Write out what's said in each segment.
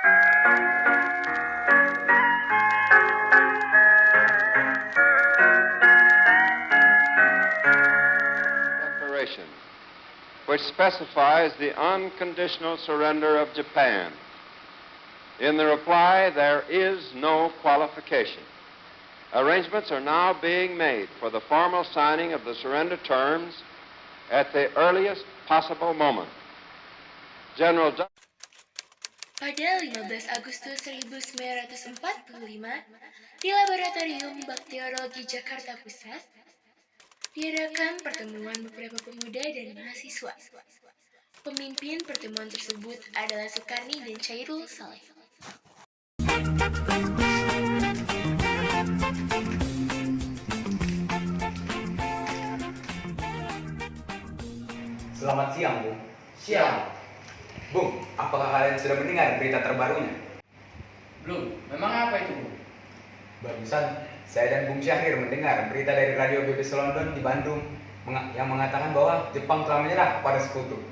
Declaration, which specifies the unconditional surrender of Japan. In the reply, there is no qualification. Arrangements are now being made for the formal signing of the surrender terms at the earliest possible moment. General Pada 15 Agustus 1945, di Laboratorium Bakteriologi Jakarta Pusat, diadakan pertemuan beberapa pemuda dan mahasiswa. Pemimpin pertemuan tersebut adalah Soekarni dan Chairul Saleh. Selamat siang, Bung. Siang. Bung, apakah kalian sudah mendengar berita terbarunya? Belum. Memang apa itu, Bung? Barusan, saya dan Bung Syahrir mendengar berita dari Radio BBC London di Bandung yang mengatakan bahwa Jepang telah menyerah kepada sekutu.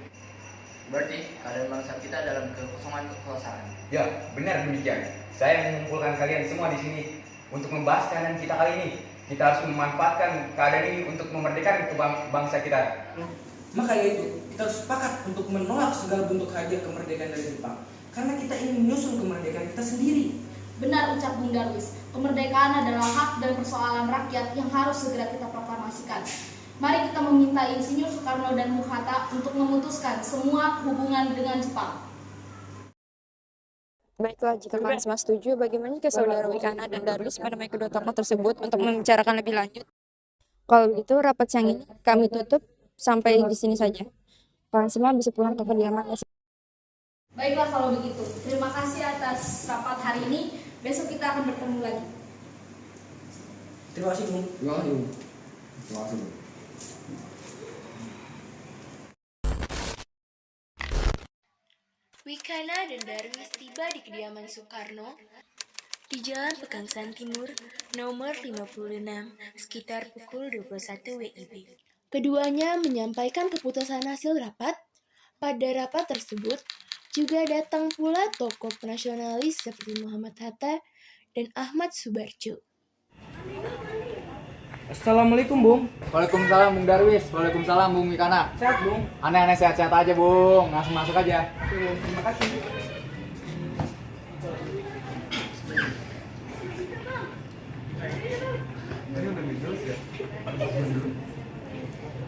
Berarti keadaan bangsa kita dalam kekosongan kekuasaan. Ya, benar demikian. Saya mengumpulkan kalian semua di sini untuk membahas keadaan kita kali ini. Kita harus memanfaatkan keadaan ini untuk memerdekakan bangsa kita. Maka itu, kita harus sepakat untuk menolak segala bentuk hadiah kemerdekaan dari Jepang. Karena kita ingin menyusun kemerdekaan kita sendiri. Benar ucap Bung Darwis, kemerdekaan adalah hak dan persoalan rakyat yang harus segera kita proklamasikan. Mari kita meminta Insinyur Soekarno dan Bung Hatta untuk memutuskan semua hubungan dengan Jepang. Baiklah, jika kalian semua setuju, bagaimana jika Saudara Wikana dan Darwis menemui kedua tokoh tersebut untuk membicarakan lebih lanjut? Kalau begitu, rapat siang ini kami tutup sampai di sini saja. Kalian semua bisa pulang ke kediaman. Baiklah kalau begitu, terima kasih atas rapat hari ini. Besok kita akan bertemu lagi. Terima kasih, Bung. Terima kasih, Bung. Terima kasih, Bung. Wikana dan Darwis tiba di kediaman Soekarno di Jalan Pekangsan Timur, nomor 56, sekitar pukul 21 WIB. Keduanya menyampaikan keputusan hasil rapat. Pada rapat tersebut juga datang pula tokoh nasionalis seperti Muhammad Hatta dan Ahmad Subarjo. Assalamualaikum, Bung. Waalaikumsalam, Bung Darwis. Waalaikumsalam, Bung Wikana. Sehat, Bung. Aneh-aneh sehat-sehat aja, Bung. Langsung masuk aja. Terima kasih.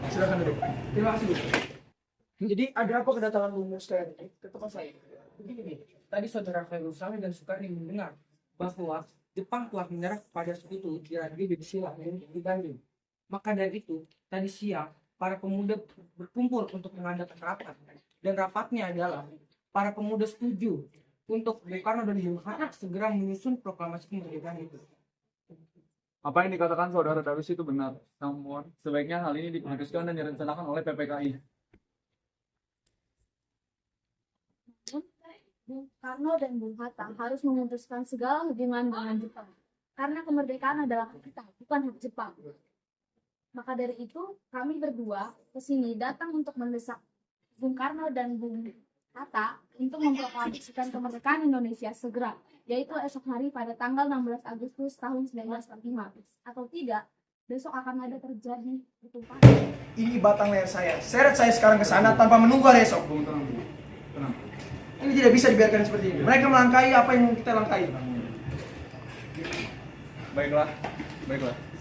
Silakan duduk. Terima kasih, Bung. Jadi ada apa kedatangan Bung sekalian ke tempat saya? Begini, tadi saudara Khairul Saleh dan Soekarni mendengar bahwa Jepang telah menyerah kepada sekutu di Radio BBC London di Bandung. Maka dari itu, tadi siang para pemuda berkumpul untuk mengadakan rapat. Dan rapatnya adalah para pemuda setuju untuk Bung Karno dan Bung Hatta segera menyusun proklamasi kemerdekaan itu. Apa yang dikatakan Saudara Darwis itu benar, namun sebaiknya hal ini diputuskan dan direncanakan oleh PPKI. Bung Karno dan Bung Hatta harus memutuskan segala hubungan dengan Jepang. Karena kemerdekaan adalah hak kita, bukan hak Jepang. Maka dari itu, kami berdua kesini datang untuk mendesak Bung Karno dan Bung Hatta untuk memproklamasikan kemerdekaan Indonesia segera, yaitu esok hari pada tanggal 16 Agustus tahun 1945. Atau tidak, besok akan ada terjadi pertumpahan. Ini batang leher saya. Seret saya sekarang ke sana tanpa menunggu hari esok. Bung, tenang. Tenang. Ini tidak bisa dibiarkan seperti ini. Mereka melangkahi apa yang kita langkahi. Baiklah.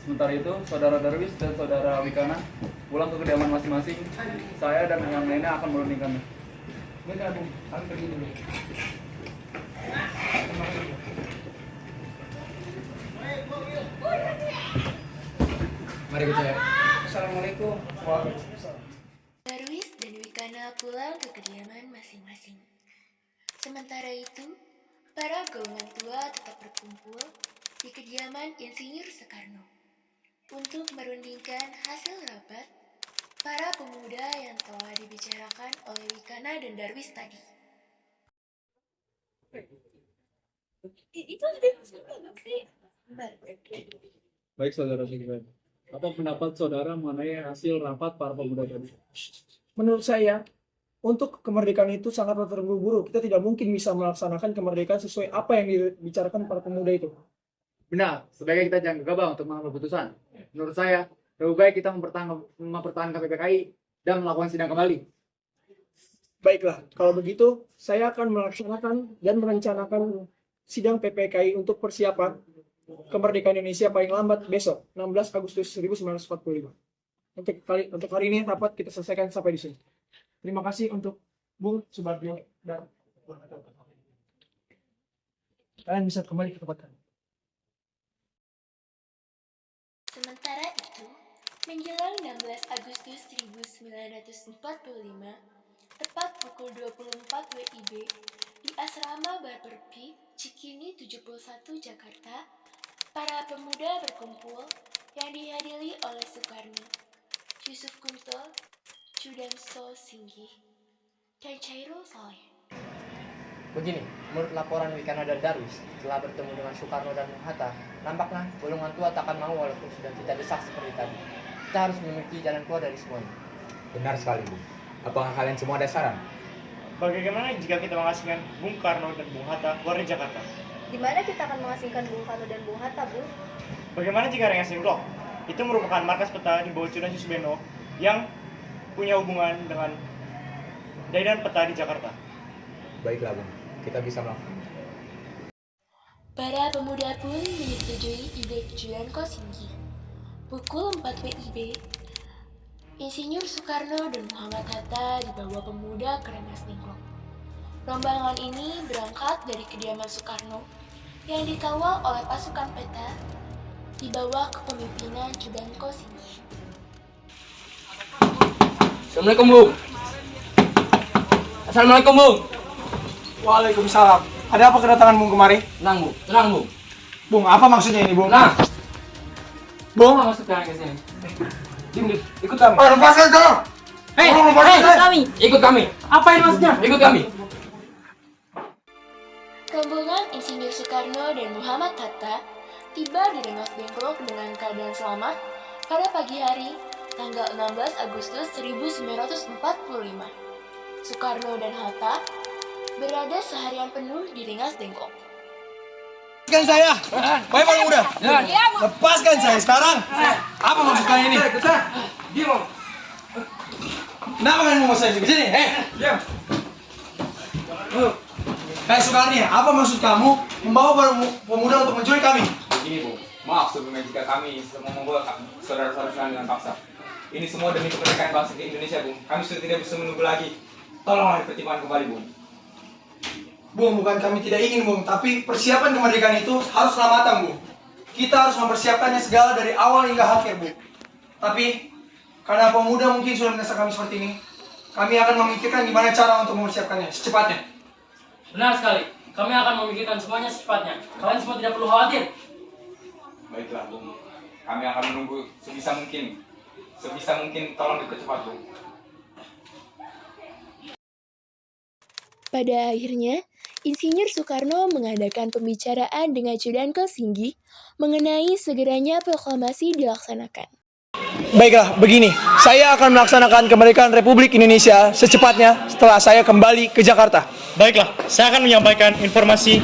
Sementara itu, Saudara Darwis dan Saudara Wikana pulang ke kediaman masing-masing. Saya dan yang lainnya akan merundingkannya. Baiklah, Bung. Kami pergi dulu. Mari kita ya. Assalamualaikum. Darwis dan Wikana pulang ke kediaman masing-masing. Sementara itu, para golongan tua tetap berkumpul di kediaman Insinyur Soekarno untuk merundingkan hasil rapat para pemuda yang telah dibicarakan oleh Wikana dan Darwis tadi. Baik, Saudara sekalian. Apa pendapat Saudara mengenai hasil rapat para pemuda tadi? Menurut saya, untuk kemerdekaan itu sangat terburu-buru. Kita tidak mungkin bisa melaksanakan kemerdekaan sesuai apa yang dibicarakan para pemuda itu. Benar, sebaiknya kita jangan gegabah untuk mengambil keputusan. Menurut saya, lebih baik kita mempertahankan PPKI dan melakukan sidang kembali. Baiklah, kalau begitu saya akan melaksanakan dan merencanakan sidang PPKI untuk persiapan kemerdekaan Indonesia paling lambat besok, 16 Agustus 1945. Untuk hari ini rapat kita selesaikan sampai di sini. Terima kasih untuk Bung Subardio dan kalian bisa kembali ke tempat kalian. Sementara itu, menjelang 16 Agustus 1945, tepat pukul 24 WIB, di Asrama Barperpi, Cikini 71, Jakarta, para pemuda berkumpul yang dihadiri oleh Soekarno, Yusuf Kunto, Chudamso Singgi, dan Chairul Saleh. Begini, menurut laporan Wikana dan Darwis, setelah bertemu dengan Soekarno dan Bung Hatta, nampaknya golongan tua takkan mau walaupun sudah kita desak seperti tadi. Kita harus memiliki jalan keluar dari semuanya. Benar sekali, Bu. Apakah kalian semua ada saran? Bagaimana jika kita mengasingkan Bung Karno dan Bung Hatta keluar dari Jakarta? Di mana kita akan mengasingkan Bung Karno dan Bung Hatta, Bu? Bagaimana jika Rengas Dengklok? Itu merupakan markas peta di bawah Cudan Susbeno yang punya hubungan dengan jaringan peta di Jakarta. Baiklah, Bung. Kita bisa melakukan. Para pemuda pun menyetujui ide Julian Kosinggi. Pukul 4 WIB, Insinyur Soekarno dan Muhammad Hatta dibawa pemuda ke Rengas Dengklok. Rombongan ini berangkat dari kediaman Soekarno yang dikawal oleh pasukan peta di bawah kepemimpinan Julian Kosinggi. Assalamualaikum, Bung. Assalamualaikum, Bung. Waalaikumsalam. Ada apa kedatangan Bung kemari? Tenang, Bung. Tenang, Bung. Bung, apa maksudnya ini, Bung? Nah, Bung, apa maksud kalian ke sini? ikut kami. Lepaskan kau. Hei, kami. Ikut kami. Apa ini maksudnya? Ikut kami. Rombongan Insinyur Soekarno dan Muhammad Hatta tiba di Rengas Dengklok dengan keadaan selamat pada pagi hari tanggal 16 Agustus 1945. Soekarno dan Hatta berada seharian penuh di Rengas Dengklok. Lepaskan saya. Baik, Pak Muda. Lepaskan saya sekarang. Apa maksud kalian ini? Diam. Kenapa kalian mau saya di sini? Diam. Kayak Soekarno, apa maksud kamu membawa para pemuda untuk menculik kami? Ini, Bung. Maaf sebelumnya jika kami semua membawa saudara-saudara kalian dengan paksa. Ini semua demi kemerdekaan bangsa Indonesia, Bung. Kami sudah tidak bisa menunggu lagi. Tolonglah dipertimbangkan kembali, Bung. Bung, bukan kami tidak ingin, Bung, tapi persiapan kemerdekaan itu haruslah matang, Bung. Kita harus mempersiapkannya segala dari awal hingga akhir, Bung. Tapi karena pemuda mungkin sudah mendesak kami seperti ini, kami akan memikirkan gimana cara untuk mempersiapkannya secepatnya. Benar sekali. Kami akan memikirkan semuanya secepatnya. Kalian semua tidak perlu khawatir. Baiklah, Bung. Kami akan menunggu sebisa mungkin. Sebisa mungkin tolong dipercepat, Bung. Pada akhirnya, Insinyur Soekarno mengadakan pembicaraan dengan Julian Kosinggi mengenai segeranya proklamasi dilaksanakan. Baiklah, begini. Saya akan melaksanakan kemerdekaan Republik Indonesia secepatnya setelah saya kembali ke Jakarta. Baiklah, saya akan menyampaikan informasi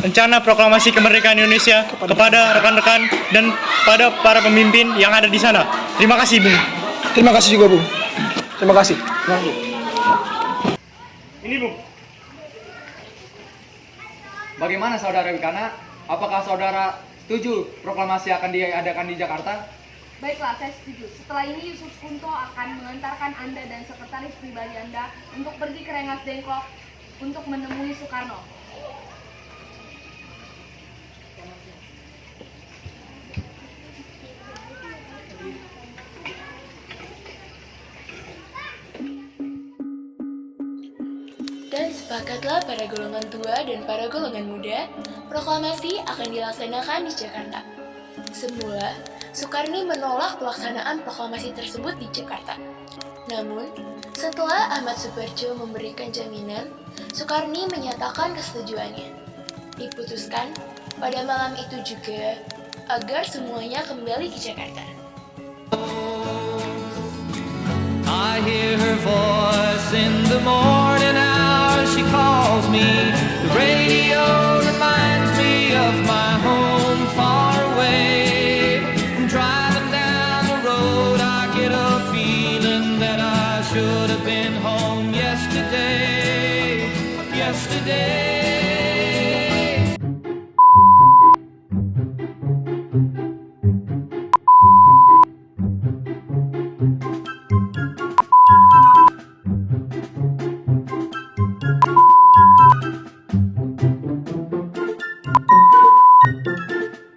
rencana proklamasi kemerdekaan Indonesia kepada rekan-rekan dan pada para pemimpin yang ada di sana. Terima kasih, Bung. Terima kasih juga, Bung. Terima kasih. Ini, Bung. Bagaimana saudara Wikana? Apakah saudara setuju proklamasi akan diadakan di Jakarta? Baiklah, saya setuju. Setelah ini Yusuf Kunto akan mengantarkan Anda dan sekretaris pribadi Anda untuk pergi ke Rengas Dengklok untuk menemui Soekarno. Dan sepakatlah para golongan tua dan para golongan muda, proklamasi akan dilaksanakan di Jakarta. Semula, Soekarno menolak pelaksanaan proklamasi tersebut di Jakarta. Namun, setelah Ahmad Suparjo memberikan jaminan, Soekarno menyatakan kesetujuannya. Diputuskan pada malam itu juga agar semuanya kembali ke Jakarta. I hear her voice in the the morning hour she calls me. The radio reminds me of my home far away. Driving down the road I get a feeling that I should have been home yesterday. Yesterday.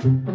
Thank you.